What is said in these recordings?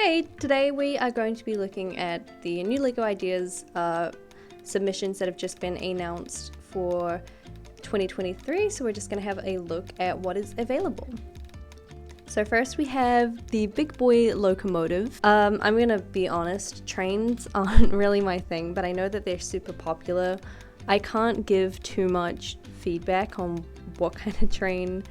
Hey, today we are going to be looking at the new LEGO ideas submissions that have just been announced for 2023, so we're just going to have a look at what is available. So first we have the big boy locomotive. I'm going to be honest, trains aren't really my thing, but I know that they're super popular. I can't give too much feedback on what kind of train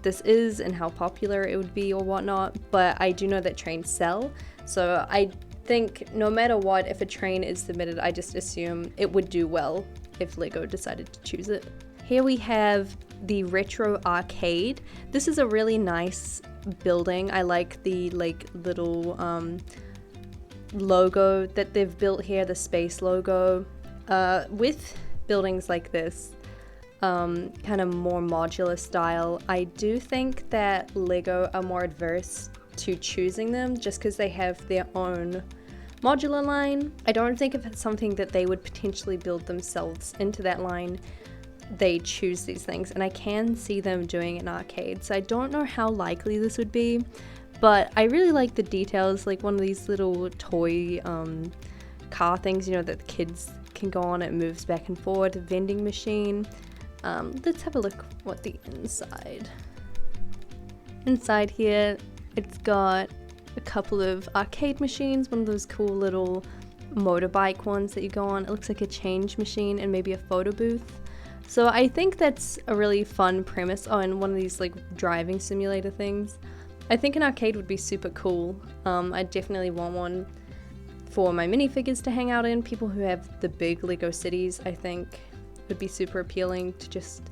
this is and how popular it would be or whatnot, but I do know that trains sell, so I think no matter what, if a train is submitted, I just assume it would do well if LEGO decided to choose it. Here we have the retro arcade. This is a really nice building. I like the little logo that they've built here, the space logo. With buildings like this, kind of more modular style, I do think that LEGO are more adverse to choosing them just because they have their own modular line. I don't think if it's something that they would potentially build themselves into that line, they choose these things, and I can see them doing an arcade, so I don't know how likely this would be, but I really like the details, like one of these little toy car things, you know, that the kids can go on. It moves back and forward, a vending machine. Let's have a look what the inside here, it's got a couple of arcade machines, one of those cool little motorbike ones that you go on. It looks like a change machine and maybe a photo booth. So I think that's a really fun premise. Oh, and one of these like driving simulator things. I think an arcade would be super cool. I definitely want one for my minifigures to hang out in. People who have the big LEGO cities, I think would be super appealing to just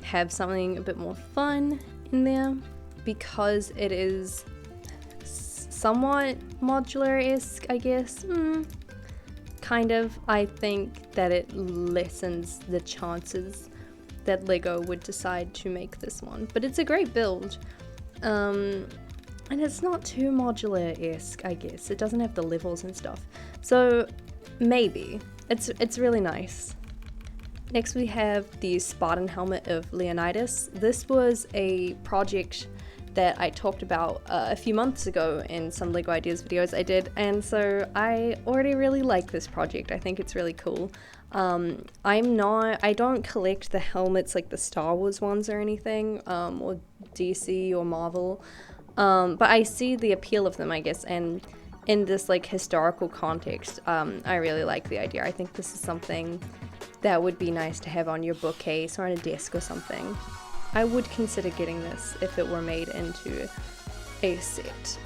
have something a bit more fun in there, because it is somewhat modular-esque, I guess. Kind of. I think that it lessens the chances that LEGO would decide to make this one, but it's a great build. And it's not too modular-esque, I guess. It doesn't have the levels and stuff, so maybe. It's really nice. Next we have the Spartan helmet of Leonidas. This was a project that I talked about a few months ago in some LEGO ideas videos I did, and so I already really like this project. I think it's really cool. I don't collect the helmets like the Star Wars ones or anything, or DC or Marvel, but I see the appeal of them, I guess, and in this like historical context, I really like the idea. I think this is something that would be nice to have on your bookcase or on a desk or something. I would consider getting this if it were made into a set.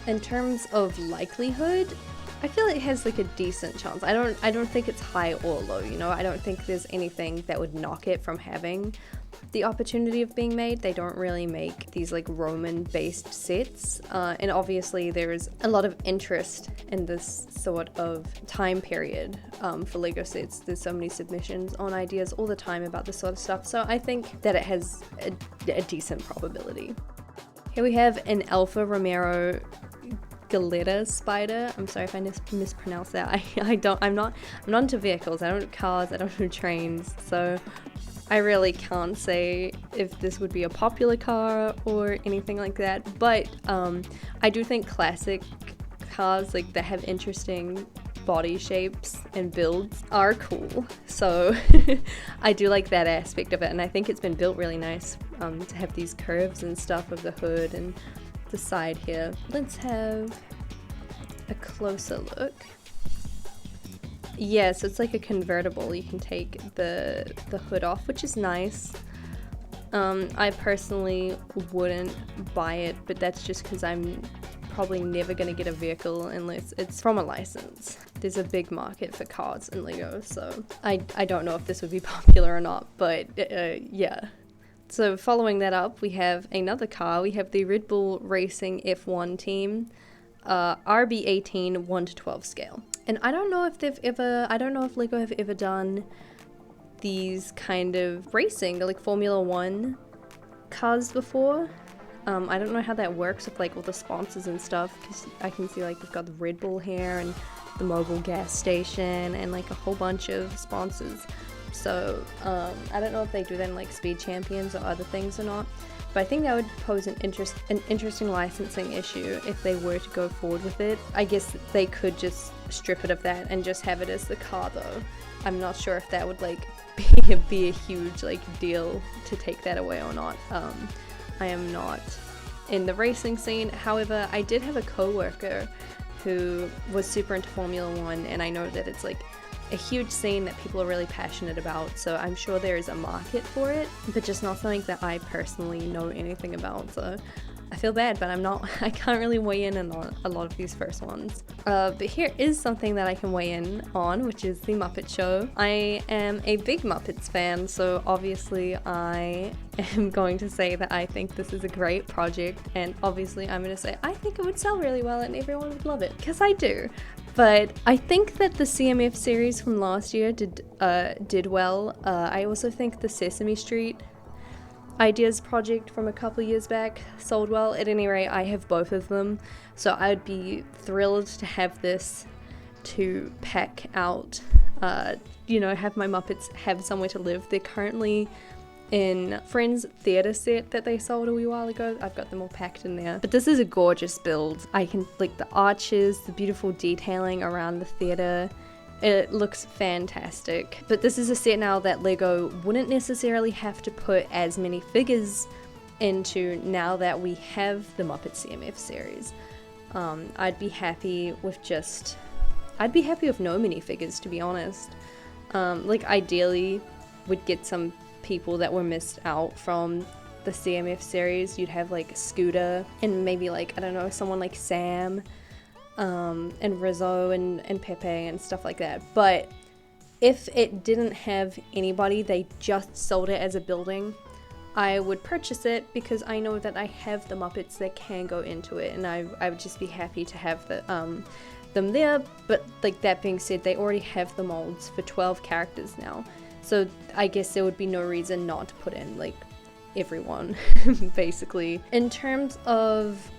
In terms of likelihood, I feel it has like a decent chance. I don't think it's high or low, you know. I don't think there's anything that would knock it from having the opportunity of being made. They don't really make these like Roman based sets, and obviously there's a lot of interest in this sort of time period for LEGO sets. There's so many submissions on ideas all the time about this sort of stuff, so I think that it has a decent probability. Here we have an ALFA Romero GIULIETTA spider. I'm sorry if I mispronounced that. I'm not into vehicles. I don't do cars, I don't do trains, so I really can't say if this would be a popular car or anything like that, but I do think classic cars like that have interesting body shapes and builds are cool, so I do like that aspect of it, and I think it's been built really nice to have these curves and stuff of the hood and the side here. Let's have a closer look. Yeah, so it's like a convertible. You can take the hood off, which is nice. I personally wouldn't buy it, but that's just because I'm probably never going to get a vehicle unless it's from a license. There's a big market for cars in LEGO, so I don't know if this would be popular or not, but yeah. So following that up, we have another car. We have the Red Bull Racing F1 team, RB18 1:12 scale. And I don't know if LEGO have ever done these kind of racing, like Formula 1 cars before. I don't know how that works with like all the sponsors and stuff, because I can see like they've got the Red Bull here and the mobile gas station and like a whole bunch of sponsors. So I don't know if they do that in like Speed Champions or other things or not, But I think that would pose an interesting licensing issue if they were to go forward with it. I guess they could just strip it of that and just have it as the car though. I'm not sure if that would like be a huge like deal to take that away or not. I am not in the racing scene. However, I did have a co-worker who was super into Formula 1, and I know that it's like a huge scene that people are really passionate about, so I'm sure there is a market for it, but just not something that I personally know anything about. So I feel bad, but I can't really weigh in on a lot of these first ones. But here is something that I can weigh in on, which is the Muppet Show. I am a big Muppets fan, so obviously I am going to say that I think this is a great project, and obviously I'm going to say I think it would sell really well and everyone would love it, because I do. But I think that the CMF series from last year did well. I also think the Sesame Street Ideas project from a couple years back sold well. At any rate, I have both of them, so I'd be thrilled to have this to pack out, you know, have my Muppets have somewhere to live. They're currently in Friends theatre set that they sold a wee while ago. I've got them all packed in there. But this is a gorgeous build. I can, like, the arches, the beautiful detailing around the theatre. It looks fantastic. But this is a set now that Lego wouldn't necessarily have to put as many figures into now that we have the Muppet CMF series. I'd be happy with no minifigures, to be honest. Like, ideally, we'd get some people that were missed out from the CMF series. You'd have like Scooter and maybe like, I don't know, someone like Sam, and Rizzo and Pepe and stuff like that. But if it didn't have anybody, they just sold it as a building, I would purchase it because I know that I have the Muppets that can go into it, and I would just be happy to have them there. But like, that being said, they already have the molds for 12 characters now, so I guess there would be no reason not to put in like everyone basically. In terms of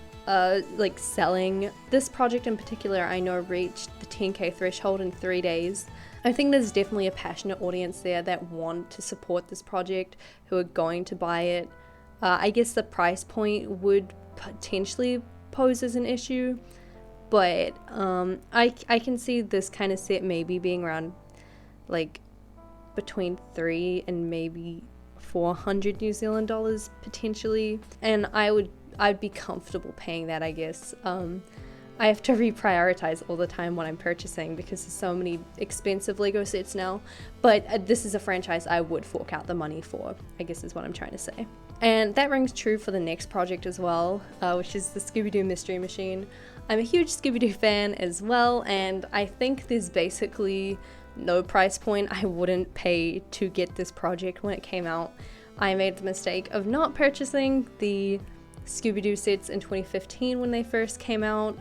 like selling, this project in particular I know reached the 10k threshold in 3 days. I think there's definitely a passionate audience there that want to support this project, who are going to buy it. I guess the price point would potentially pose as an issue, but I can see this kind of set maybe being around like between 300 and maybe 400 New Zealand dollars potentially, and I'd be comfortable paying that, I guess. I have to reprioritize all the time what I'm purchasing because there's so many expensive Lego sets now, but this is a franchise I would fork out the money for, I guess is what I'm trying to say. And that rings true for the next project as well, which is the Scooby-Doo Mystery Machine. I'm a huge Scooby-Doo fan as well, and I think there's basically no price point I wouldn't pay to get this project when it came out. I made the mistake of not purchasing the Scooby-Doo sets in 2015 when they first came out,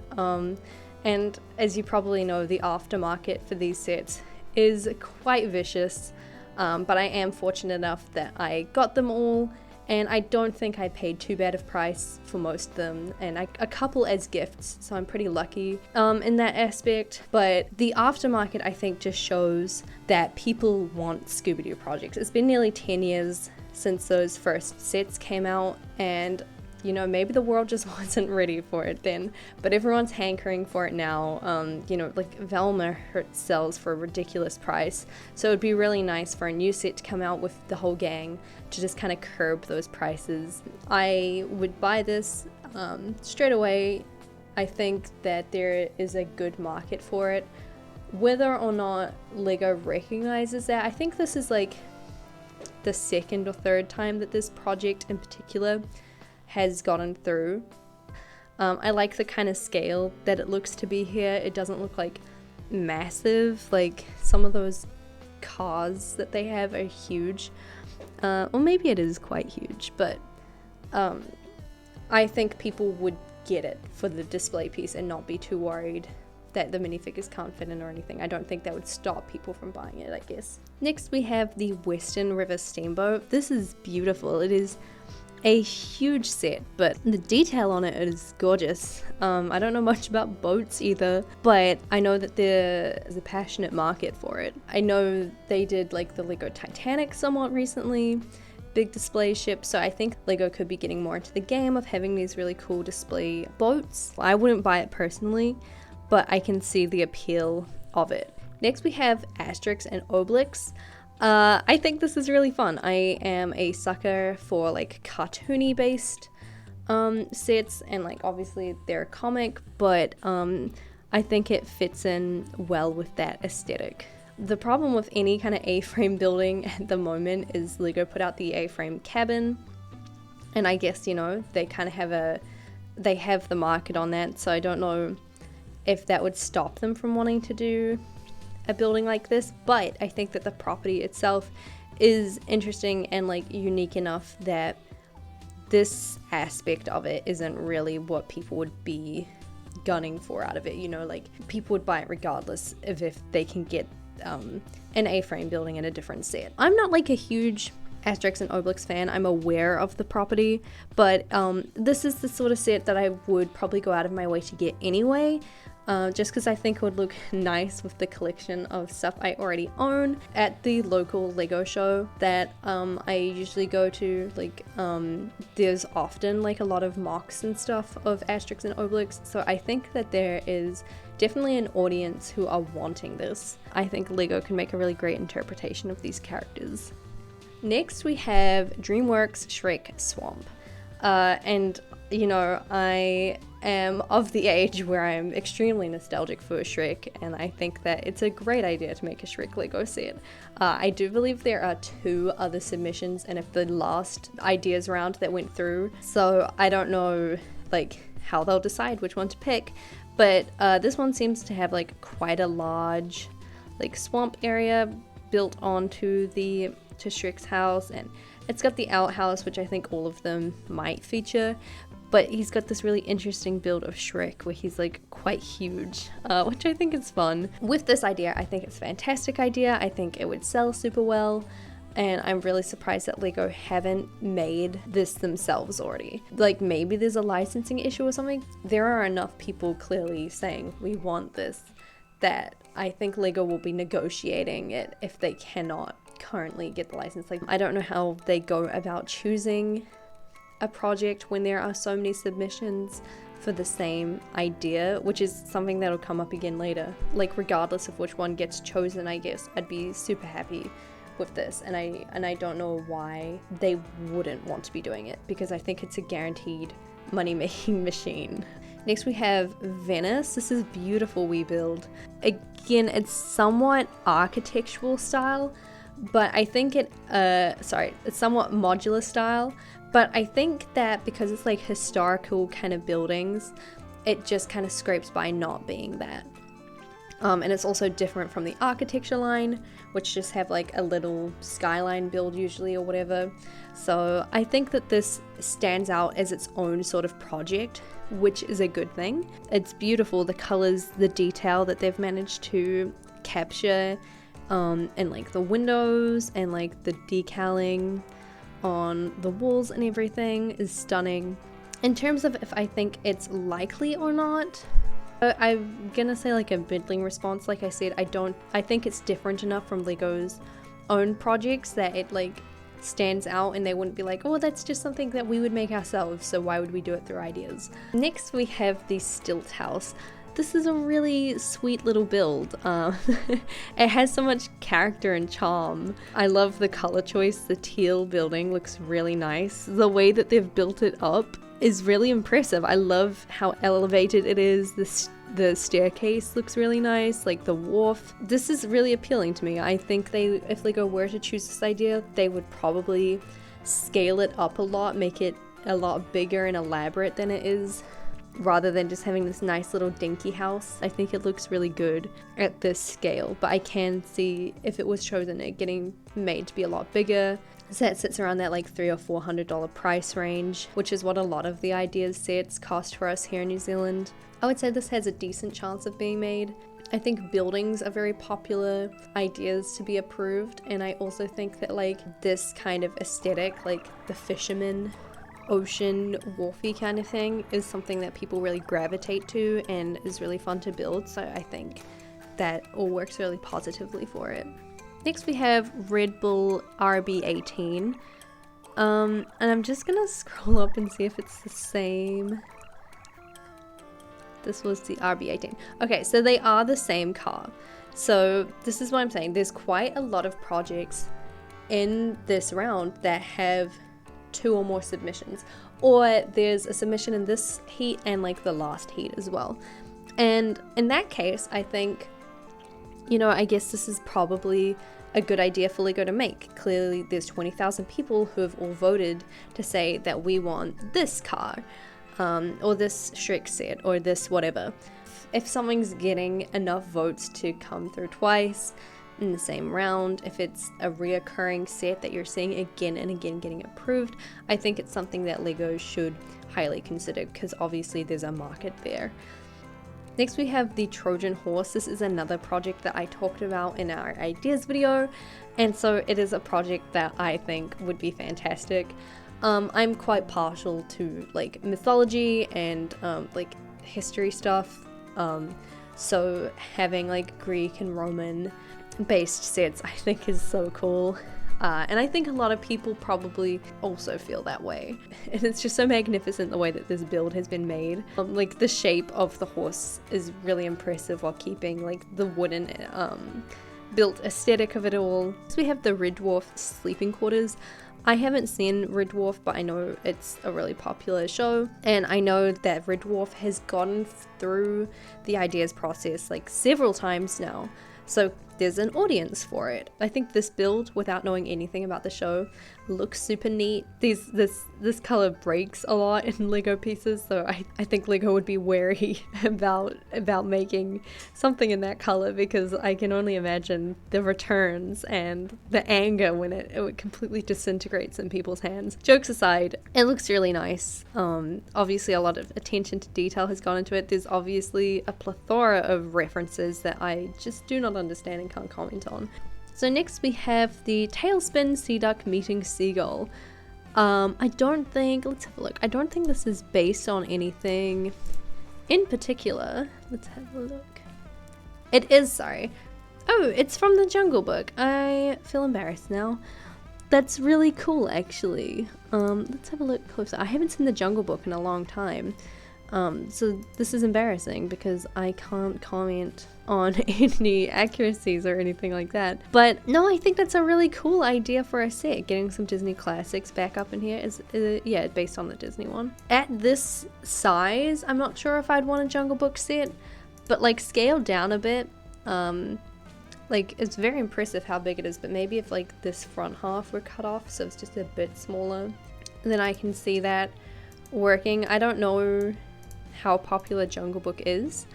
and as you probably know, the aftermarket for these sets is quite vicious, but I am fortunate enough that I got them all, and I don't think I paid too bad of price for most of them, and a couple as gifts, so I'm pretty lucky in that aspect. But the aftermarket, I think, just shows that people want Scooby-Doo projects. It's been nearly 10 years since those first sets came out, and you know, maybe the world just wasn't ready for it then, but everyone's hankering for it now. You know, like Velma sells for a ridiculous price, so it'd be really nice for a new set to come out with the whole gang to just kind of curb those prices. I would buy this straight away. I think that there is a good market for it. Whether or not Lego recognizes that, I think this is like the second or third time that this project in particular has gotten through. I like the kind of scale that it looks to be here. It doesn't look like massive, like some of those cars that they have are huge. Or maybe it is quite huge, but I think people would get it for the display piece and not be too worried that the minifigures can't fit in or anything. I don't think that would stop people from buying it, I guess. Next we have the Western River Steamboat. This is beautiful. It is a huge set, but the detail on it is gorgeous. I don't know much about boats either, but I know that there is a passionate market for it. I know they did like the Lego Titanic somewhat recently, big display ships, so I think Lego could be getting more into the game of having these really cool display boats. I wouldn't buy it personally, but I can see the appeal of it. Next we have ASTERIX and OBELIX. I think this is really fun. I am a sucker for like cartoony based sets, and like obviously they're a comic, but I think it fits in well with that aesthetic. The problem with any kind of A-frame building at the moment is Lego put out the A-frame cabin, and I guess, you know, they kind of have the market on that, so I don't know if that would stop them from wanting to do a building like this, but I think that the property itself is interesting and like unique enough that this aspect of it isn't really what people would be gunning for out of it, you know, like people would buy it regardless of if they can get an A-frame building in a different set. I'm not like a huge ASTERIX and OBELIX fan. I'm aware of the property, but this is the sort of set that I would probably go out of my way to get anyway, just because I think it would look nice with the collection of stuff I already own. At the local Lego show that I usually go to, like there's often like a lot of mocks and stuff of ASTERIX and OBELIX, so I think that there is definitely an audience who are wanting this. I think Lego can make a really great interpretation of these characters. Next we have DreamWorks' Shrek Swamp. And you know, I am of the age where I'm extremely nostalgic for Shrek, and I think that it's a great idea to make a Shrek Lego set. I do believe there are 2 other submissions, and if the last ideas round that went through, so I don't know like how they'll decide which one to pick, but this one seems to have like quite a large like swamp area built onto to Shrek's house, and it's got the outhouse, which I think all of them might feature, but he's got this really interesting build of Shrek where he's like quite huge, which I think is fun. With this idea, I think it's a fantastic idea. I think it would sell super well, and I'm really surprised that Lego haven't made this themselves already. Like maybe there's a licensing issue or something. There are enough people clearly saying we want this that I think Lego will be negotiating it if they cannot currently get the license. Like I don't know how they go about choosing a project when there are so many submissions for the same idea, which is something that'll come up again later. Like regardless of which one gets chosen, I guess I'd be super happy with this, and I don't know why they wouldn't want to be doing it, because I think it's a guaranteed money-making machine. Next we have VENICE. This is a beautiful wee build. Again, it's somewhat architectural style, but I think it's somewhat modular style, but I think that because it's like historical kind of buildings, it just kind of scrapes by not being that. And it's also different from the architecture line, which just have like a little skyline build usually or whatever. So I think that this stands out as its own sort of project, which is a good thing. It's beautiful, the colors, the detail that they've managed to capture, and like the windows and like the decaling on the walls and everything is stunning. In terms of if I think it's likely or not, I'm gonna say like a middling response. Like I said, I think it's different enough from Lego's own projects that it like stands out, and they wouldn't be like, oh, that's just something that we would make ourselves, so why would we do it through ideas. Next we have the STILT house. This is a really sweet little build. It has so much character and charm. I love the color choice. The teal building looks really nice. The way that they've built it up is really impressive. I love how elevated it is. The staircase looks really nice, like the wharf. This is really appealing to me. I think if Lego were to choose this idea, they would probably scale it up a lot, make it a lot bigger and elaborate than it is, rather than just having this nice little dinky house. I think it looks really good at this scale, but I can see if it was chosen it getting made to be a lot bigger. Set sits around that like $300 or $400 price range, which is what a lot of the ideas sets cost for us here in New Zealand. I would say this has a decent chance of being made. I think buildings are very popular ideas to be approved, and I also think that like this kind of aesthetic, like the fisherman ocean wharfy kind of thing, is something that people really gravitate to and is really fun to build, so I think that all works really positively for it. Next we have Red Bull RB18. And I'm just gonna scroll up and see if it's the same. This was the RB18. Okay, so they are the same car. So this is what I'm saying. There's quite a lot of projects in this round that have 2 or more submissions, or there's a submission in this heat and like the last heat as well. And in that case, I think, you know, I guess this is probably a good idea for LEGO to make. Clearly there's 20,000 people who have all voted to say that we want this car, or this Shrek set, or this whatever. If something's getting enough votes to come through twice in the same round, if it's a reoccurring set that you're seeing again and again getting approved, I think it's something that LEGO should highly consider, because obviously there's a market there. Next we have the Trojan horse. This is another project that I talked about in our ideas video, and so it is a project that I think would be fantastic. I'm quite partial to like mythology and like history stuff, so having like Greek and Roman based sets I think is so cool. And I think a lot of people probably also feel that way. And it's just so magnificent the way that this build has been made. Like the shape of the horse is really impressive while keeping like the wooden built aesthetic of it all. So we have the Red Dwarf sleeping quarters. I haven't seen Red Dwarf, but I know it's a really popular show, and I know that Red Dwarf has gone through the ideas process like several times now, so there's an audience for it. I think this build, without knowing anything about the show, looks super neat. This color breaks a lot in LEGO pieces, so I think LEGO would be wary about making something in that color, because I can only imagine the returns and the anger when it completely disintegrates in people's hands. Jokes aside, it looks really nice. Obviously a lot of attention to detail has gone into it. There's obviously a plethora of references that I just do not understand and can't comment on. So next we have the Tailspin Sea Duck meeting Seagull. I don't think, let's have a look. I don't think this is based on anything in particular. Let's have a look. It is, sorry. Oh, it's from the Jungle Book. I feel embarrassed now. That's really cool, actually. Let's have a look closer. I haven't seen the Jungle Book in a long time. So this is embarrassing because I can't comment on any accuracies or anything like that. But no, I think that's a really cool idea for a set. Getting some Disney classics back up in here is yeah, based on the Disney one. At this size, I'm not sure if I'd want a Jungle Book set, but like scaled down a bit, like it's very impressive how big it is, but maybe if like this front half were cut off so it's just a bit smaller, then I can see that working. I don't know how popular Jungle Book is,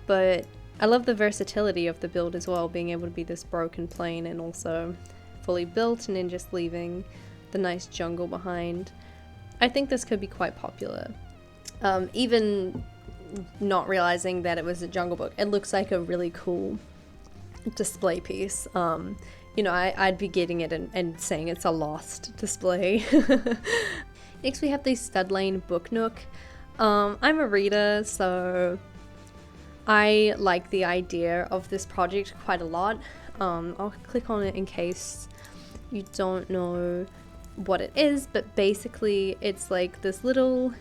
but I love the versatility of the build as well, being able to be this broken plane and also fully built and then just leaving the nice jungle behind. I think this could be quite popular. Even not realizing that it was a Jungle Book, it looks like a really cool display piece. You know, I'd be getting it and saying it's a lost display. Next we have the Studlane Book Nook. I'm a reader, so I like the idea of this project quite a lot. I'll click on it in case you don't know what it is, but basically it's like this little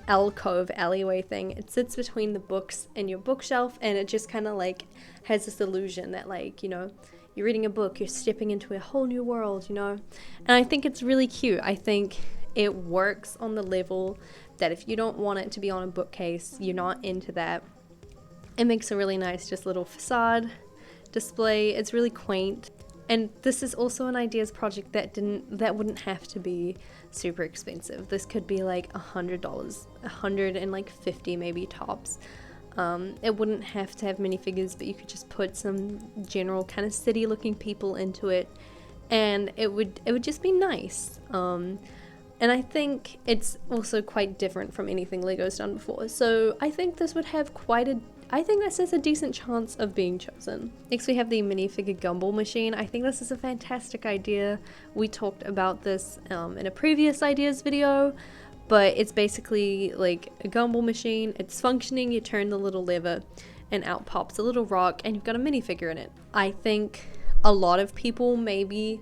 alcove alleyway thing. It sits between the books and your bookshelf, and it just kind of like has this illusion that, like, you know, you're reading a book, you're stepping into a whole new world, you know. And I think it's really cute. I think it works on the level that if you don't want it to be on a bookcase, you're not into that, it makes a really nice just little facade display. It's really quaint. And this is also an ideas project that wouldn't have to be super expensive. This could be like $100, $150 maybe tops. It wouldn't have to have minifigures, but you could just put some general kind of city looking people into it, and it would just be nice. And I think it's also quite different from anything LEGO's done before, so I think this would have I think this has a decent chance of being chosen. Next we have the minifigure gumball machine. I think this is a fantastic idea. We talked about this in a previous ideas video, but it's basically like a gumball machine. It's functioning, you turn the little lever and out pops a little rock and you've got a minifigure in it. I think a lot of people maybe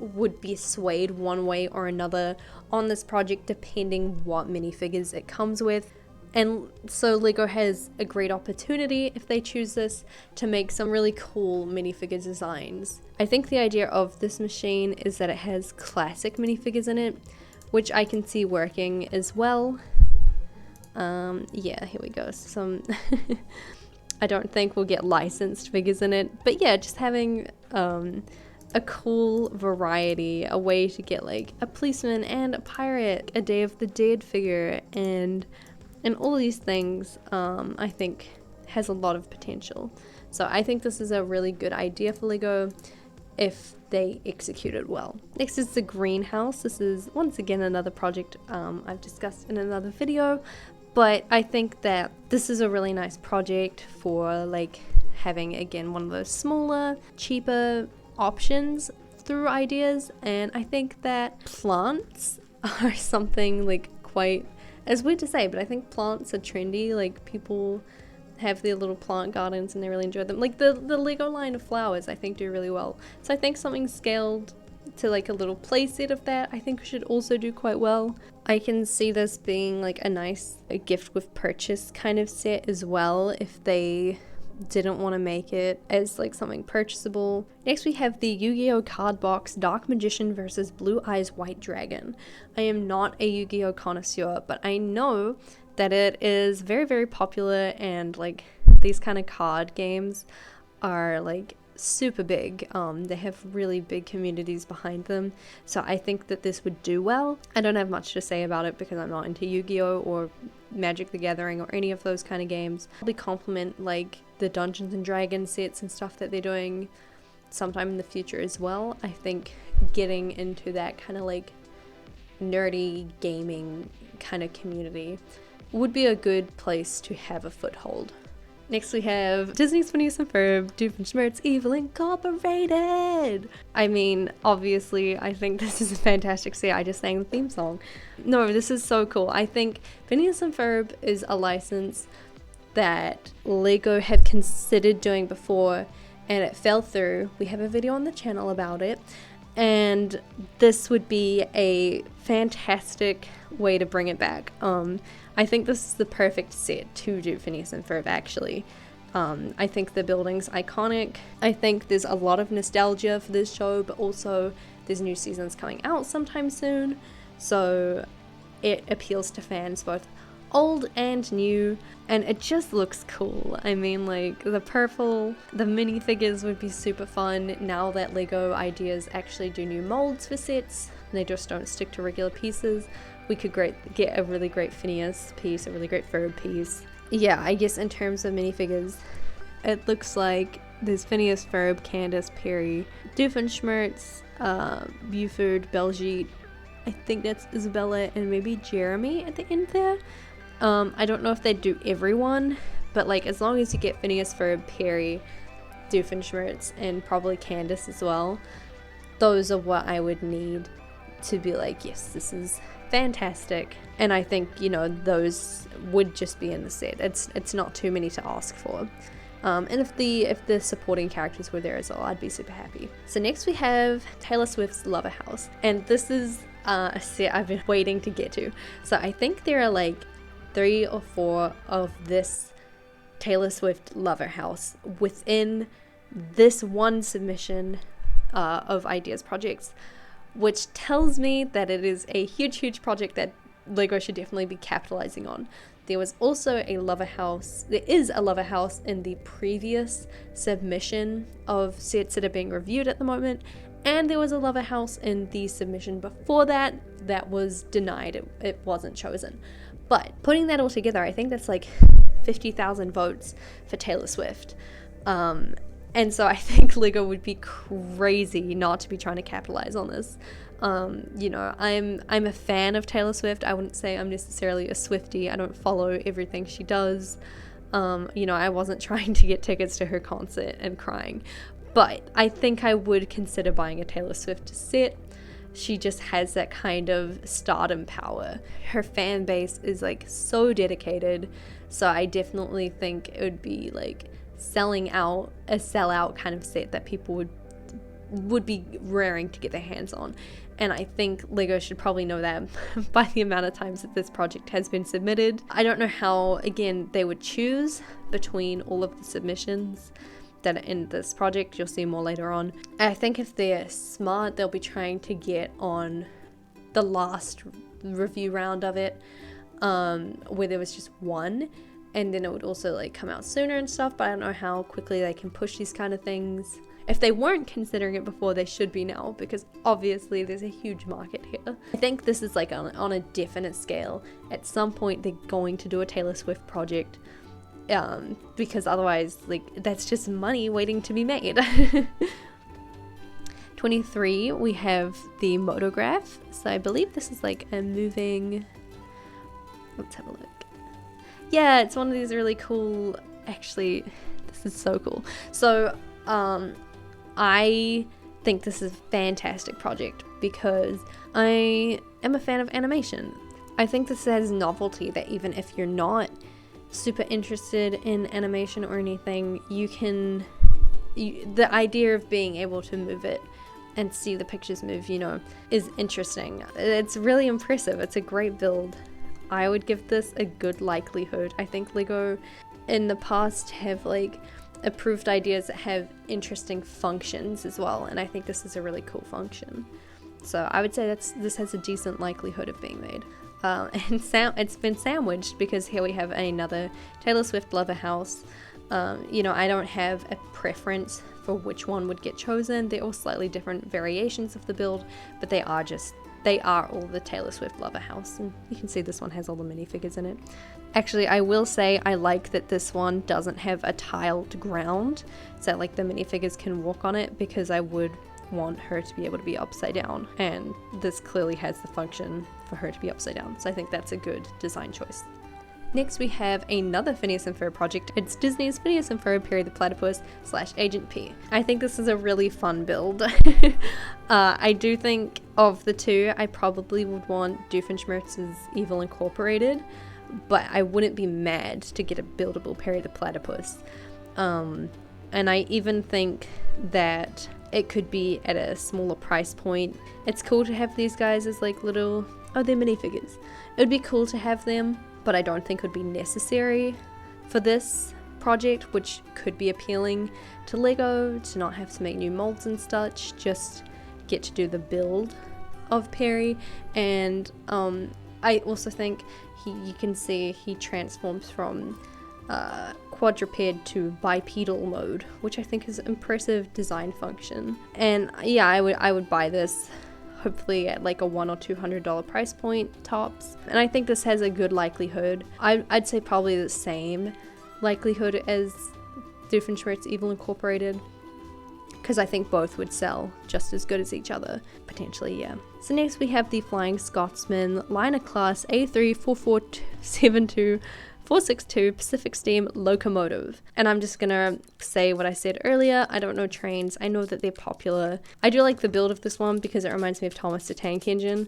would be swayed one way or another on this project depending what minifigures it comes with. And so LEGO has a great opportunity, if they choose this, to make some really cool minifigure designs. I think the idea of this machine is that it has classic minifigures in it, which I can see working as well. Yeah, here we go. Some I don't think we'll get licensed figures in it, but yeah, just having a cool variety, a way to get like a policeman and a pirate, a Day of the Dead figure, and all these things, I think has a lot of potential. So I think this is a really good idea for LEGO if they execute it well. Next is the greenhouse. This is once again another project I've discussed in another video, but I think that this is a really nice project for like having, again, one of those smaller, cheaper options through ideas. And I think that plants are something like quite, it's weird to say, but I think plants are trendy. Like, people have their little plant gardens and they really enjoy them. Like the LEGO line of flowers I think do really well. So I think something scaled to like a little playset of that I think should also do quite well. I can see this being like a gift with purchase kind of set as well if they didn't want to make it as like something purchasable. Next we have the Yu-Gi-Oh card box Dark Magician versus Blue Eyes White Dragon. I am not a Yu-Gi-Oh connoisseur, but I know that it is very, very popular, and like these kind of card games are like super big. They have really big communities behind them, so I think that this would do well. I don't have much to say about it because I'm not into Yu-Gi-Oh or Magic the Gathering or any of those kind of games. Probably complement like the Dungeons and Dragons sets and stuff that they're doing sometime in the future as well. I think getting into that kind of like nerdy gaming kind of community would be a good place to have a foothold. Next we have Disney's Phineas and Ferb, Doofenshmirtz Evil Incorporated. I mean, obviously, I think this is a fantastic set. I just sang the theme song. No, this is so cool. I think Phineas and Ferb is a license that LEGO had considered doing before, and it fell through. We have a video on the channel about it, and this would be a fantastic way to bring it back. I think this is the perfect set to do Phineas and Ferb, actually. I think the building's iconic. I think there's a lot of nostalgia for this show, but also there's new seasons coming out sometime soon, so it appeals to fans both old and new, and it just looks cool. I mean, like, the purple, the minifigures would be super fun now that LEGO Ideas actually do new molds for sets, and they just don't stick to regular pieces. We could get a really great Phineas piece, a really great Ferb piece. Yeah, I guess in terms of minifigures, it looks like there's Phineas, Ferb, Candace, Perry, Doofenshmirtz, Buford, Beljeet, I think that's Isabella, and maybe Jeremy at the end there. I don't know if they'd do everyone, but like as long as you get Phineas, Ferb, Perry, Doofenshmirtz, and probably Candace as well, those are what I would need to be like, yes, this is fantastic. And I think, you know, those would just be in the set. It's not too many to ask for. And if the supporting characters were there as well, I'd be super happy. So next we have Taylor Swift's Lover House, and this is a set I've been waiting to get to. So I think there are like 3 or 4 of this Taylor Swift Lover House within this one submission of ideas projects, which tells me that it is a huge project that LEGO should definitely be capitalizing on. There was also a Lover House, there is a Lover House in the previous submission of sets that are being reviewed at the moment, and there was a Lover House in the submission before that that was denied, it wasn't chosen. But putting that all together, I think that's like 50,000 votes for Taylor Swift. And so I think LEGO would be crazy not to be trying to capitalize on this. You know, I'm a fan of Taylor Swift. I wouldn't say I'm necessarily a Swiftie. I don't follow everything she does. You know, I wasn't trying to get tickets to her concert and crying. But I think I would consider buying a Taylor Swift set. She just has that kind of stardom power. Her fan base is like so dedicated. So I definitely think it would be like a sellout kind of set that people would would be raring to get their hands on. And I think LEGO should probably know that by the amount of times that this project has been submitted. I don't know how, again, they would choose between all of the submissions that are in this project. You'll see more later on. I think if they're smart, they'll be trying to get on the last review round of it, where there was just one, and then it would also like come out sooner and stuff, but I don't know how quickly they can push these kind of things. If they weren't considering it before, they should be now, because obviously there's a huge market here. I think this is like on a definite scale. At some point they're going to do a Taylor Swift project, because otherwise, like, that's just money waiting to be made. 23, we have the Motograph. So I believe this is like a moving, let's have a look. Yeah, it's one of these really cool, actually, this is so cool. So, I think this is a fantastic project because I am a fan of animation. I think this has novelty that even if you're not super interested in animation or anything, the idea of being able to move it and see the pictures move, you know, is interesting. It's really impressive. It's a great build. I would give this a good likelihood. I think LEGO in the past have like approved ideas that have interesting functions as well, and I think this is a really cool function. So I would say this has a decent likelihood of being made. And it's been sandwiched because here we have another Taylor Swift lover house. You know, I don't have a preference for which one would get chosen. They're all slightly different variations of the build, but they are all the Taylor Swift lover house. And you can see this one has all the minifigures in it. Actually, I will say I like that this one doesn't have a tiled ground, so like the minifigures can walk on it, because I would want her to be able to be upside down, and this clearly has the function for her to be upside down, so I think that's a good design choice. Next we have another Phineas and Ferb project. It's Disney's Phineas and Ferb Perry the Platypus / Agent P. I think this is a really fun build. I do think of the two, I probably would want Doofenshmirtz's Evil Incorporated, but I wouldn't be mad to get a buildable Perry the Platypus. And I even think that it could be at a smaller price point. It's cool to have these guys as like little, they're minifigures. It would be cool to have them, but I don't think it would be necessary for this project, which could be appealing to LEGO, to not have to make new molds and such, just get to do the build of Perry. And I also think you can see he transforms from quadruped to bipedal mode, which I think is an impressive design function. And yeah, I would buy this hopefully at like a $100 or $200 price point tops, and I think this has a good likelihood. I'd say probably the same likelihood as Doofenshmirtz Evil Incorporated, because I think both would sell just as good as each other, potentially, yeah. So next we have the Flying Scotsman Liner Class A34472 462 Pacific Steam Locomotive. And I'm just gonna say what I said earlier. I don't know trains. I know that they're popular. I do like the build of this one because it reminds me of Thomas the Tank Engine.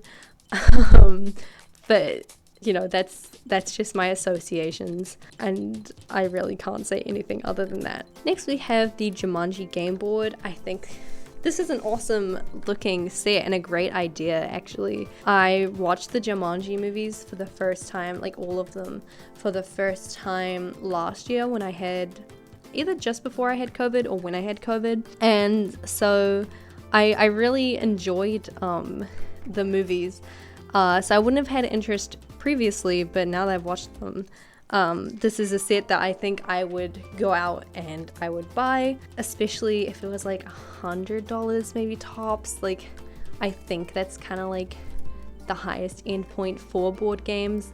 But you know, that's just my associations, and I really can't say anything other than that. Next we have the Jumanji game board. I think this is an awesome looking set and a great idea, actually. I watched the Jumanji movies for the first time, like all of them, for the first time last year when I had, either just before I had COVID or when I had COVID. And so I really enjoyed the movies. So I wouldn't have had interest previously, but now that I've watched them, this is a set that I think I would go out and I would buy, especially if it was like $100 maybe tops. Like, I think that's kind of like the highest end point for board games.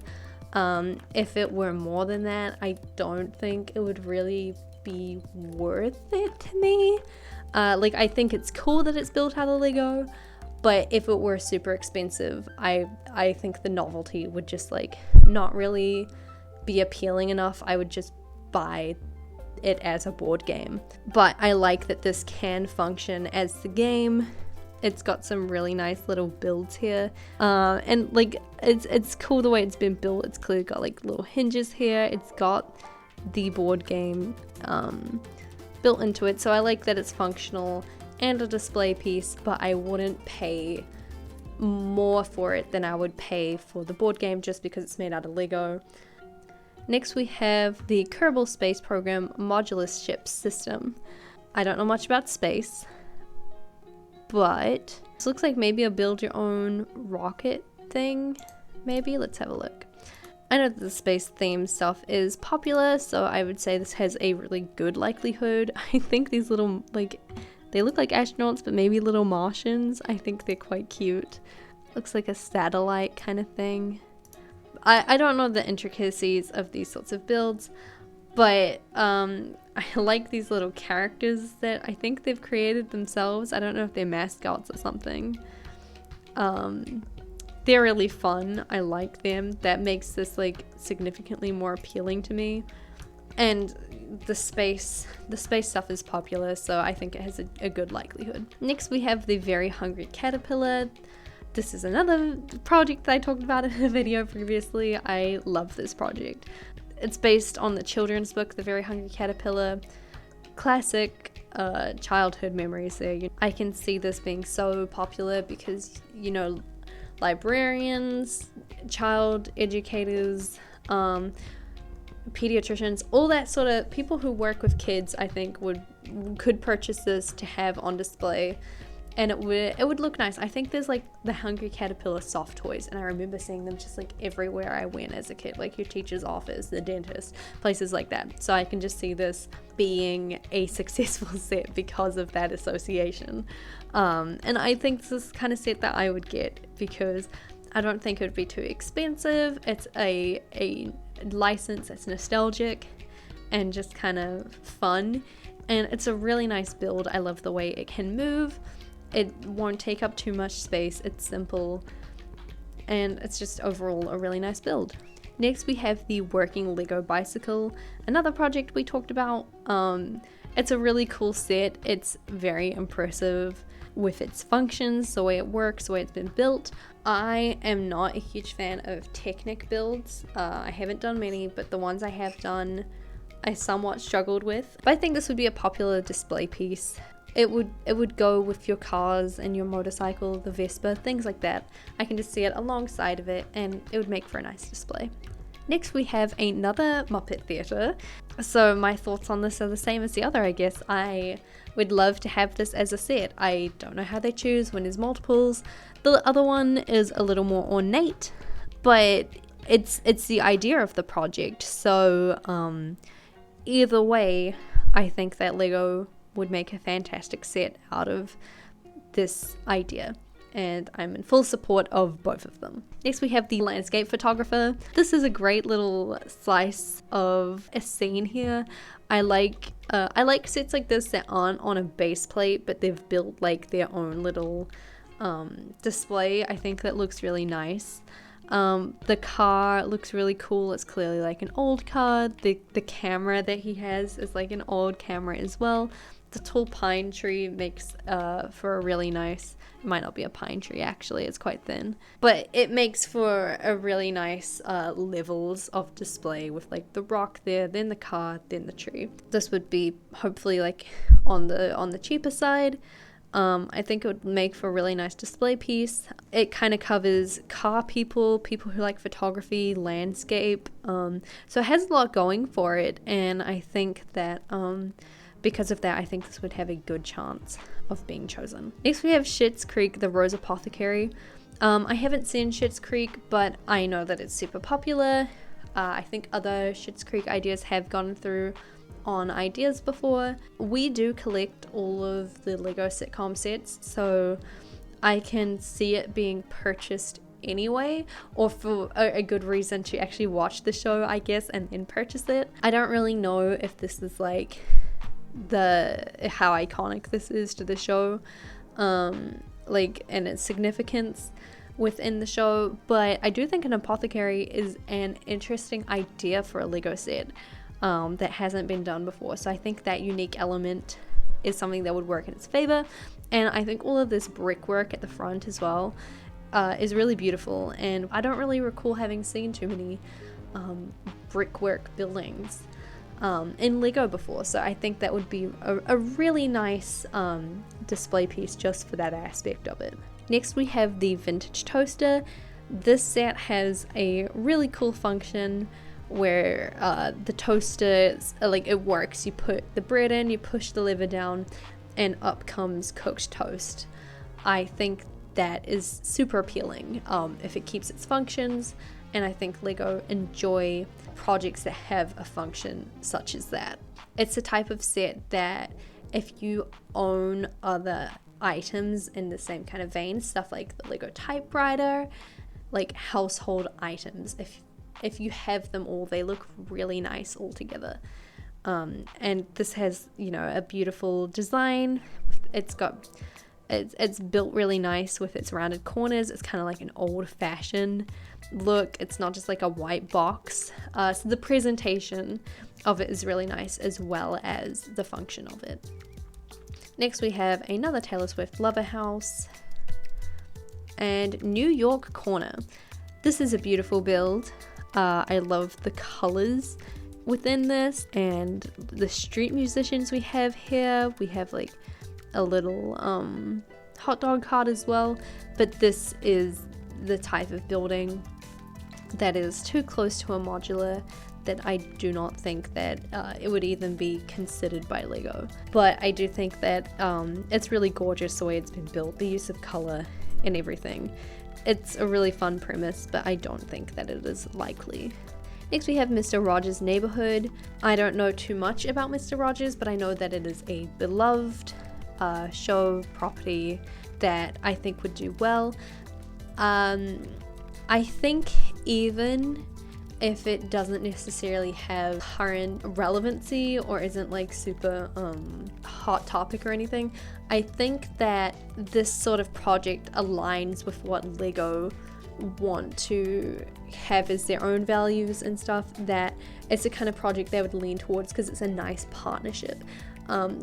If it were more than that, I don't think it would really be worth it to me. Like, I think it's cool that it's built out of Lego, but if it were super expensive, I think the novelty would just like not really be appealing enough. I would just buy it as a board game. But I like that this can function as the game. It's got some really nice little builds here, and like it's cool the way it's been built. It's clearly got like little hinges here. It's got the board game built into it, so I like that it's functional and a display piece, but I wouldn't pay more for it than I would pay for the board game just because it's made out of Lego. Next we have the Kerbal Space Program Modular Ship System. I don't know much about space, but this looks like maybe a build your own rocket thing, maybe? Let's have a look. I know that the space theme stuff is popular, so I would say this has a really good likelihood. I think these little, like, they look like astronauts, but maybe little Martians. I think they're quite cute. Looks like a satellite kind of thing. I don't know the intricacies of these sorts of builds, but I like these little characters that I think they've created themselves. I don't know if they're mascots or something. They're really fun. I like them. That makes this like significantly more appealing to me. And the space stuff is popular, so I think it has a good likelihood. Next we have the Very Hungry Caterpillar. This is another project that I talked about in a video previously. I love this project. It's based on the children's book, The Very Hungry Caterpillar. Classic childhood memories there. I can see this being so popular because, you know, librarians, child educators, pediatricians, all that sort of people who work with kids, I think could purchase this to have on display, and it would look nice. I think there's like the Hungry Caterpillar soft toys, and I remember seeing them just like everywhere I went as a kid, like your teacher's office, the dentist, places like that. So I can just see this being a successful set because of that association. And I think this is the kind of set that I would get because I don't think it would be too expensive. It's a license that's nostalgic and just kind of fun, and it's a really nice build. I love the way it can move. It won't take up too much space. It's simple, and it's just overall a really nice build. Next we have the Working Lego Bicycle, another project we talked about. It's a really cool set. It's very impressive with its functions, the way it works, the way it's been built. I am not a huge fan of Technic builds. I haven't done many, but the ones I have done I somewhat struggled with. But I think this would be a popular display piece. It would go with your cars and your motorcycle, the Vespa, things like that. I can just see it alongside of it, and it would make for a nice display. Next we have another Muppet Theatre. So my thoughts on this are the same as the other, I guess. I would love to have this as a set. I don't know how they choose when there's multiples. The other one is a little more ornate, but it's the idea of the project. So either way, I think that Lego would make a fantastic set out of this idea, and I'm in full support of both of them. Next we have the Landscape Photographer. This is a great little slice of a scene here. I like sets like this that aren't on a base plate, but they've built like their own little display. I think that looks really nice. The car looks really cool. It's clearly like an old car. The camera that he has is like an old camera as well. The tall pine tree makes for a really nice, it might not be a pine tree actually, it's quite thin, but it makes for a really nice levels of display with like the rock there, then the car, then the tree. This would be hopefully like on the cheaper side. I think it would make for a really nice display piece. It kind of covers car people who like photography, landscape, so it has a lot going for it, and I think that because of that, I think this would have a good chance of being chosen. Next we have Schitt's Creek, the Rose Apothecary. I haven't seen Schitt's Creek, but I know that it's super popular. I think other Schitt's Creek ideas have gone through on ideas before. We do collect all of the Lego sitcom sets, so I can see it being purchased anyway, or for a good reason to actually watch the show, I guess, and then purchase it. I don't really know if this is like how iconic this is to the show, like, and its significance within the show, but I do think an apothecary is an interesting idea for a Lego set that hasn't been done before. So I think that unique element is something that would work in its favor, and I think all of this brickwork at the front as well is really beautiful, and I don't really recall having seen too many brickwork buildings. in Lego before, so I think that would be a really nice display piece just for that aspect of it. Next we have the vintage toaster. This set has a really cool function where the toaster, like, it works. You put the bread in, you push the lever down, and up comes cooked toast. I think that is super appealing if it keeps its functions, and I think Lego enjoy projects that have a function such as that. It's a type of set that if you own other items in the same kind of vein, stuff like the Lego typewriter, like household items, if you have them all, they look really nice all together. And this has, you know, a beautiful design. It's built really nice with its rounded corners. It's kind of like an old-fashioned look. It's not just like a white box. So the presentation of it is really nice, as well as the function of it. Next we have another Taylor Swift lover house and New York corner. This is a beautiful build. I love the colors within this and the street musicians we have here. We have like a little hot dog cart as well, but this is the type of building that is too close to a modular that I do not think that it would even be considered by Lego. But I do think that it's really gorgeous the way it's been built, the use of color and everything. It's a really fun premise, but I don't think that it is likely. Next we have Mr. Rogers' Neighborhood. I don't know too much about Mr. Rogers, but I know that it is a beloved show property that I think would do well. I think even if it doesn't necessarily have current relevancy or isn't like super hot topic or anything, I think that this sort of project aligns with what Lego want to have as their own values and stuff, that it's the kind of project they would lean towards because it's a nice partnership.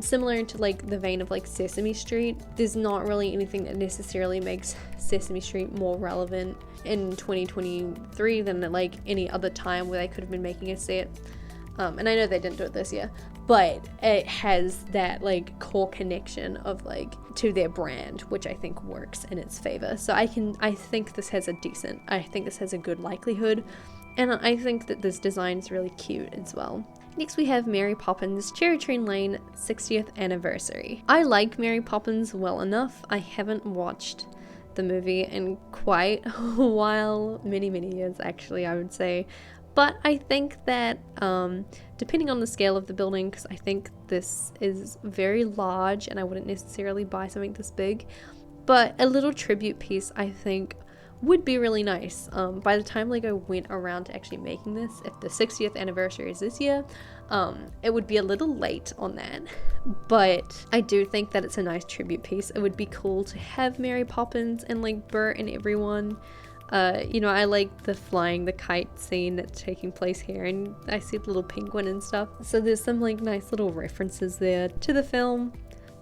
Similar to like the vein of like Sesame Street, there's not really anything that necessarily makes Sesame Street more relevant in 2023 than at like any other time where they could have been making a set. And I know they didn't do it this year, but it has that like core connection of like to their brand, which I think works in its favor. So I think this has a good likelihood, and I think that this design is really cute as well. Next we have Mary Poppins Cherry Train Lane 60th Anniversary. I like Mary Poppins well enough. I haven't watched the movie in quite a while, many years actually, I would say. But I think that depending on the scale of the building, because I think this is very large and I wouldn't necessarily buy something this big, but a little tribute piece I think would be really nice. By the time Lego went around to actually making this, if the 60th anniversary is this year, it would be a little late on that. But I do think that it's a nice tribute piece. It would be cool to have Mary Poppins and like Bert and everyone. You know, I like the flying the kite scene that's taking place here, and I see the little penguin and stuff. So there's some like nice little references there to the film.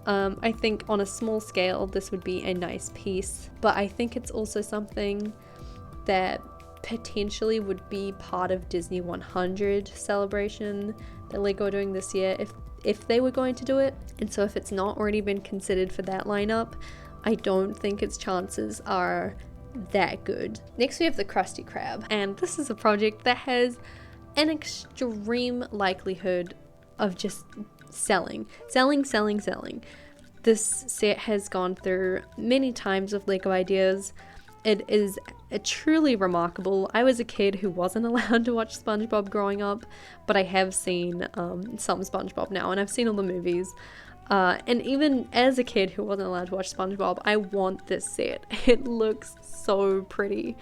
I think on a small scale this would be a nice piece, but I think it's also something that potentially would be part of Disney 100 celebration that Lego are doing this year if they were going to do it. And so if it's not already been considered for that lineup, I don't think its chances are that good. Next we have the Krusty Krab, and this is a project that has an extreme likelihood of just selling. This set has gone through many times of Lego ideas. It is truly remarkable. I was a kid who wasn't allowed to watch SpongeBob growing up, but I have seen some SpongeBob now, and I've seen all the movies. And even as a kid who wasn't allowed to watch SpongeBob, I want this set. It looks so pretty.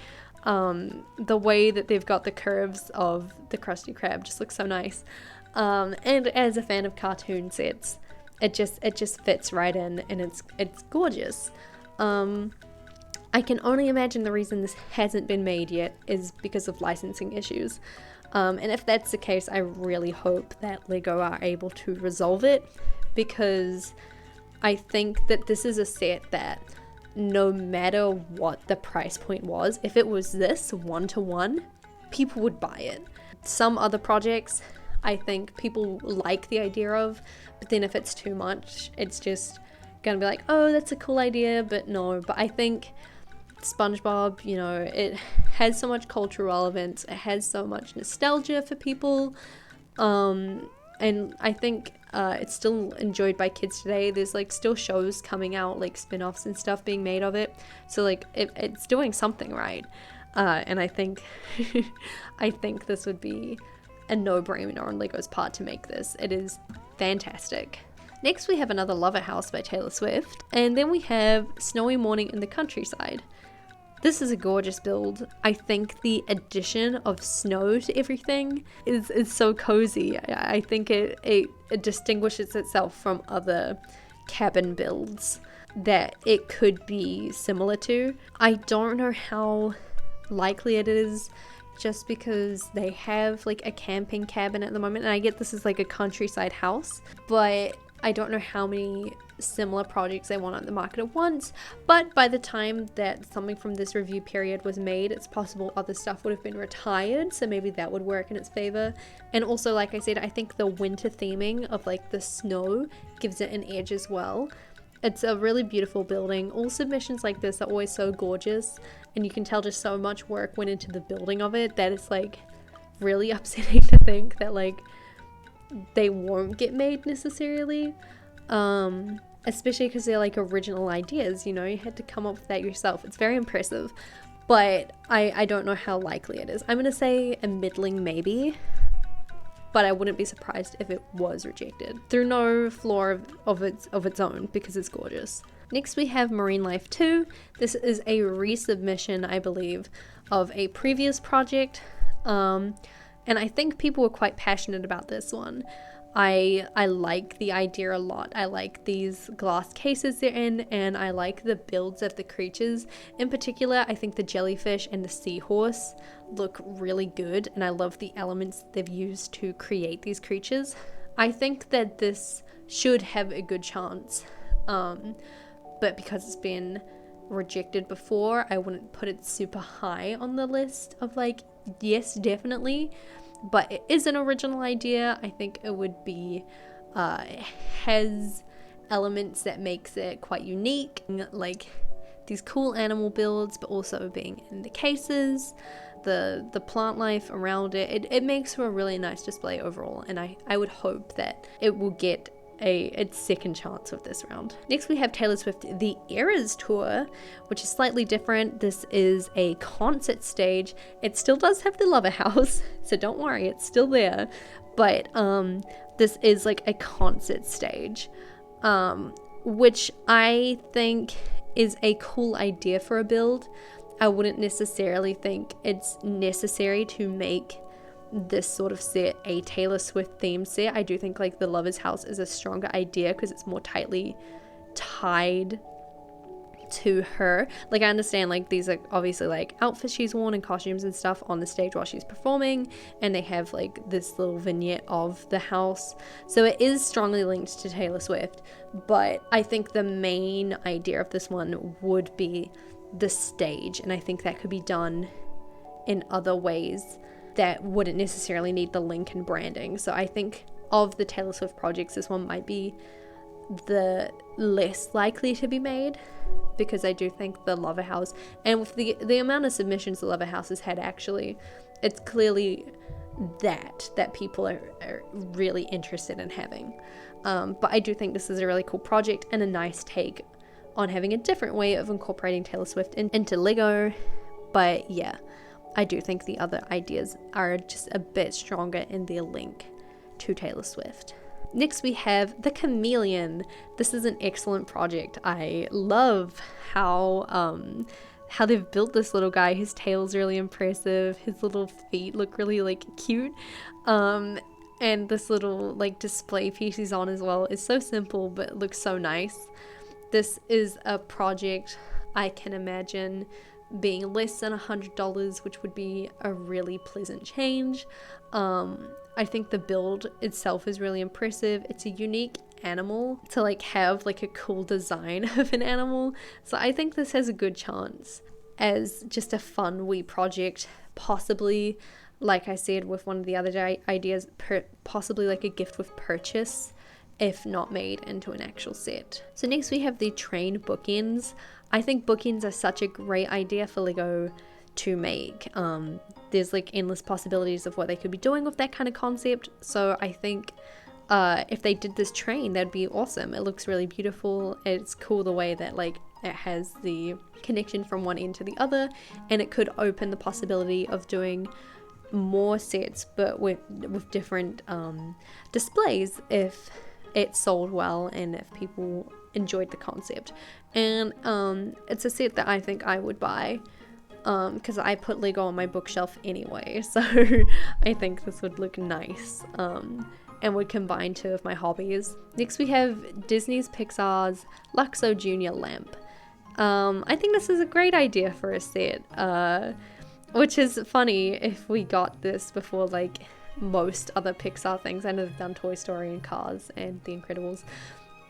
The way that they've got the curves of the Krusty Krab just looks so nice. And as a fan of cartoon sets, it just fits right in, and it's gorgeous. I can only imagine the reason this hasn't been made yet is because of licensing issues. And if that's the case, I really hope that Lego are able to resolve it, because I think that this is a set that no matter what the price point was, if it was this 1-to-1, people would buy it. Some other projects, I think people like the idea of, but then if it's too much, it's just gonna be like, oh, that's a cool idea, but no. But I think SpongeBob, you know, it has so much cultural relevance, it has so much nostalgia for people, and I think it's still enjoyed by kids today. There's like still shows coming out, like spin-offs and stuff being made of it, so like it's doing something right, and I think I think this would be a no-brainer on Lego's part to make this. It is fantastic. Next we have another Lover House by Taylor Swift, and then we have Snowy Morning in the Countryside. This is a gorgeous build. I think the addition of snow to everything is so cozy. I think it distinguishes itself from other cabin builds that it could be similar to. I don't know how likely it is, just because they have like a camping cabin at the moment, and I get this is like a countryside house, but I don't know how many similar projects they want on the market at once. But by the time that something from this review period was made, it's possible other stuff would have been retired, so maybe that would work in its favor. And also, like I said, I think the winter theming of like the snow gives it an edge as well. It's a really beautiful building. All submissions like this are always so gorgeous, and you can tell just so much work went into the building of it that it's like really upsetting to think that like they won't get made necessarily, especially because they're like original ideas, you know, you had to come up with that yourself. It's very impressive, but I don't know how likely it is. I'm gonna say a middling maybe, but I wouldn't be surprised if it was rejected through no flaw of its own, because it's gorgeous. Next we have Marine Life 2. This is a resubmission, I believe, of a previous project, and I think people were quite passionate about this one. I like the idea a lot. I like these glass cases they're in, and I like the builds of the creatures. In particular, I think the jellyfish and the seahorse look really good, and I love the elements they've used to create these creatures. I think that this should have a good chance, but because it's been rejected before, I wouldn't put it super high on the list of like, yes, definitely. But it is an original idea. I think it would be, has elements that makes it quite unique, like these cool animal builds, but also being in the cases, the plant life around it. It makes for a really nice display overall, and I would hope that it will get its second chance with this round. Next we have Taylor Swift The Eras Tour, which is slightly different. This is a concert stage. It still does have the Lover House, so don't worry, it's still there, but this is like a concert stage, which I think is a cool idea for a build. I wouldn't necessarily think it's necessary to make this sort of set a Taylor Swift themed set. I do think like the Lover's House is a stronger idea because it's more tightly tied to her. Like, I understand like these are obviously like outfits she's worn and costumes and stuff on the stage while she's performing, and they have like this little vignette of the house, so it is strongly linked to Taylor Swift. But I think the main idea of this one would be the stage, and I think that could be done in other ways that wouldn't necessarily need the link and branding. So I think of the Taylor Swift projects, this one might be the less likely to be made, because I do think the Lover House, and with the amount of submissions the Lover House has had, actually, it's clearly that people are really interested in having. But I do think this is a really cool project and a nice take on having a different way of incorporating Taylor Swift into Lego. But yeah, I do think the other ideas are just a bit stronger in their link to Taylor Swift. Next we have The Chameleon. This is an excellent project. I love how they've built this little guy. His tail's really impressive. His little feet look really like cute. And this little like display piece he's on as well is so simple but looks so nice. This is a project I can imagine being less than $100, which would be a really pleasant change. I think the build itself is really impressive. It's a unique animal to like have like a cool design of an animal, so I think this has a good chance as just a fun wee project, possibly like I said with one of the other ideas, possibly like a gift with purchase if not made into an actual set. So next we have the train bookends. I think bookends are such a great idea for Lego to make. There's like endless possibilities of what they could be doing with that kind of concept, so I think if they did this train, that'd be awesome. It looks really beautiful. It's cool the way that like it has the connection from one end to the other, and it could open the possibility of doing more sets but with different displays if it sold well and if people enjoyed the concept. And it's a set that I think I would buy because I put Lego on my bookshelf anyway, so I think this would look nice and would combine two of my hobbies. Next we have Disney's Pixar's Luxo Junior lamp. I think this is a great idea for a set, which is funny if we got this before like most other Pixar things. I know they've done Toy Story and Cars and The Incredibles,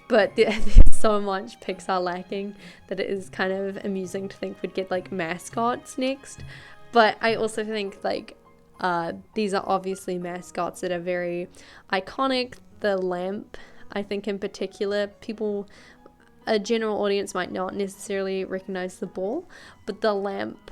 but there's so much Pixar lacking that it is kind of amusing to think we'd get like mascots next. But I also think like these are obviously mascots that are very iconic. The lamp, I think in particular, a general audience might not necessarily recognize the ball, but the lamp,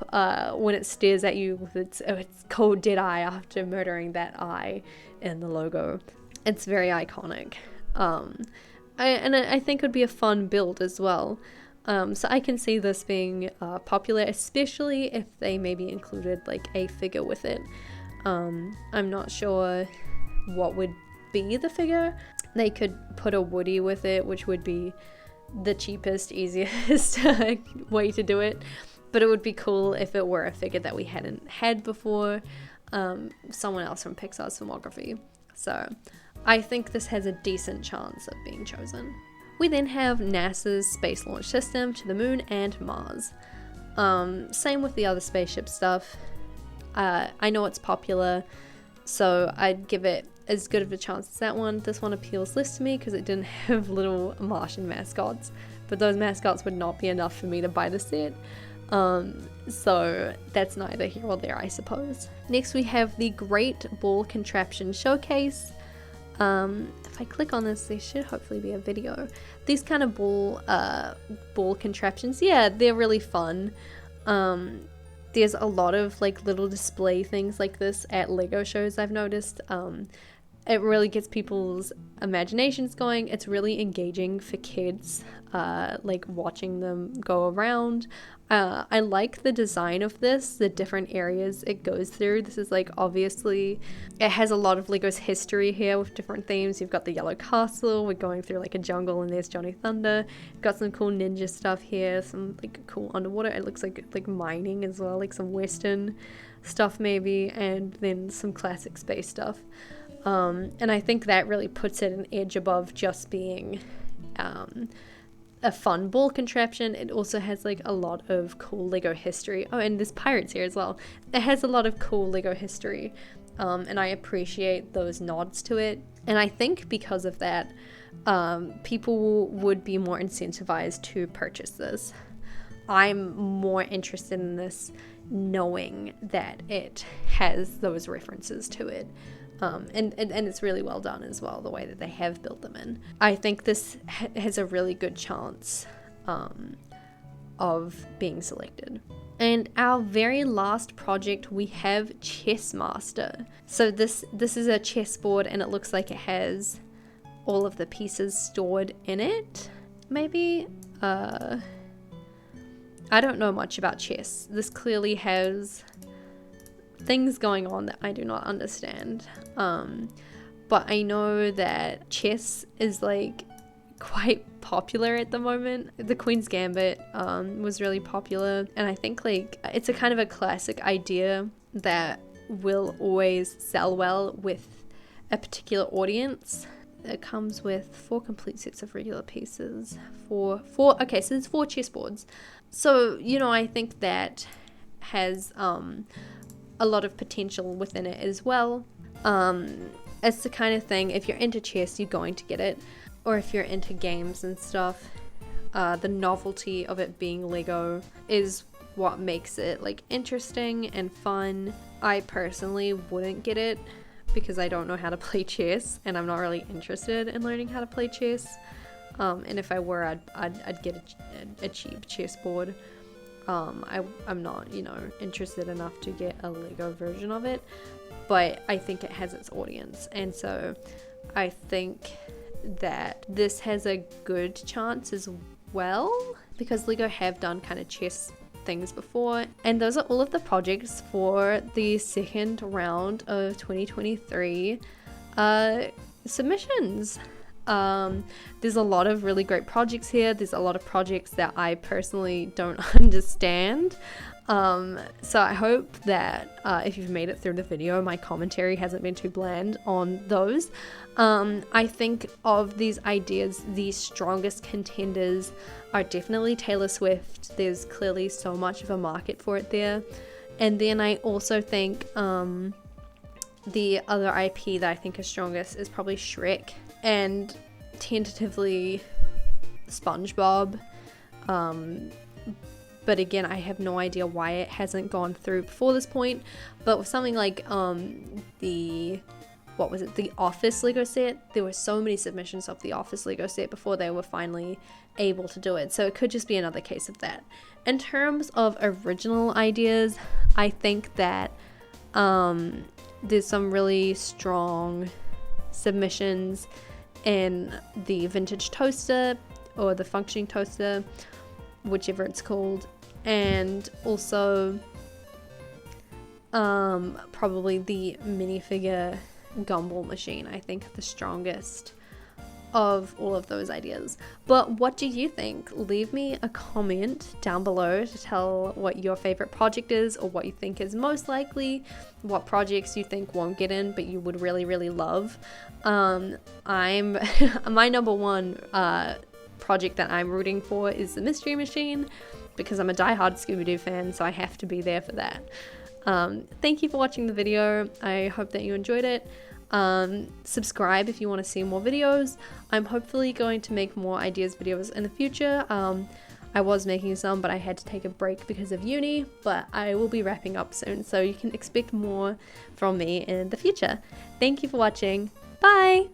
when it stares at you with its cold dead eye after murdering that eye in the logo, it's very iconic. I think it would be a fun build as well. So I can see this being popular, especially if they maybe included like a figure with it. I'm not sure what would be the figure. They could put a Woody with it, which would be the cheapest, easiest way to do it, but it would be cool if it were a figure that we hadn't had before, someone else from Pixar's filmography. So I think this has a decent chance of being chosen. We then have NASA's Space Launch System to the Moon and Mars. Same with the other spaceship stuff. I know it's popular, so I'd give it as good of a chance as that one. This one appeals less to me because it didn't have little Martian mascots, but those mascots would not be enough for me to buy the set. So that's neither here or there, I suppose. Next we have the Great Ball Contraption Showcase. If I click on this, there should hopefully be a video. These kind of ball contraptions, yeah, they're really fun. There's a lot of like little display things like this at Lego shows, I've noticed. It really gets people's imaginations going. It's really engaging for kids, like watching them go around. I like the design of this, the different areas it goes through. This is like, obviously, it has a lot of Lego's history here with different themes. You've got the Yellow Castle, we're going through like a jungle and there's Johnny Thunder. You've got some cool ninja stuff here, some like cool underwater. It looks like mining as well, like some Western stuff maybe, and then some classic space stuff. And I think that really puts it an edge above just being a fun ball contraption. It also has like a lot of cool Lego history. Oh, and there's pirates here as well. It has a lot of cool Lego history, and I appreciate those nods to it. And I think because of that, people would be more incentivized to purchase this. I'm more interested in this knowing that it has those references to it. And it's really well done as well, the way that they have built them in. I think this has a really good chance of being selected. And our very last project, we have Chess Master. So this is a chessboard, and it looks like it has all of the pieces stored in it. Maybe, I don't know much about chess. This clearly has things going on that I do not understand, but I know that chess is like quite popular at the moment. The Queen's Gambit was really popular, and I think like it's a kind of a classic idea that will always sell well with a particular audience. It comes with 4 complete sets of regular pieces, okay, so there's 4 chessboards. So, you know, I think that has a lot of potential within it as well. It's the kind of thing, if you're into chess, you're going to get it. Or if you're into games and stuff, the novelty of it being Lego is what makes it like interesting and fun. I personally wouldn't get it because I don't know how to play chess, and I'm not really interested in learning how to play chess. And if I were, I'd get a cheap chessboard. I'm not, you know, interested enough to get a Lego version of it, but I think it has its audience, and so I think that this has a good chance as well, because Lego have done kind of chess things before. And those are all of the projects for the second round of 2023 submissions. There's a lot of really great projects here. There's a lot of projects that I personally don't understand. So I hope that if you've made it through the video, my commentary hasn't been too bland on those. I think of these ideas, the strongest contenders are definitely Taylor Swift. There's clearly so much of a market for it there. And then I also think the other IP that I think is strongest is probably Shrek, and tentatively SpongeBob. But again, I have no idea why it hasn't gone through before this point. But with something like the Office Lego set, there were so many submissions of the Office Lego set before they were finally able to do it. So it could just be another case of that. In terms of original ideas, I think that there's some really strong submissions in the vintage toaster, or the functioning toaster, whichever it's called, and also probably the minifigure gumball machine. I think the strongest of all of those ideas. But what do you think? Leave me a comment down below to tell what your favorite project is, or what you think is most likely, what projects you think won't get in but you would really love. My number one project that I'm rooting for is the Mystery Machine, because I'm a diehard Scooby-Doo fan, so I have to be there for that. Thank you for watching the video. I hope that you enjoyed it. Subscribe if you want to see more videos. I'm hopefully going to make more ideas videos in the future. I was making some, but I had to take a break because of uni, but I will be wrapping up soon, so you can expect more from me in the future. Thank you for watching. Bye!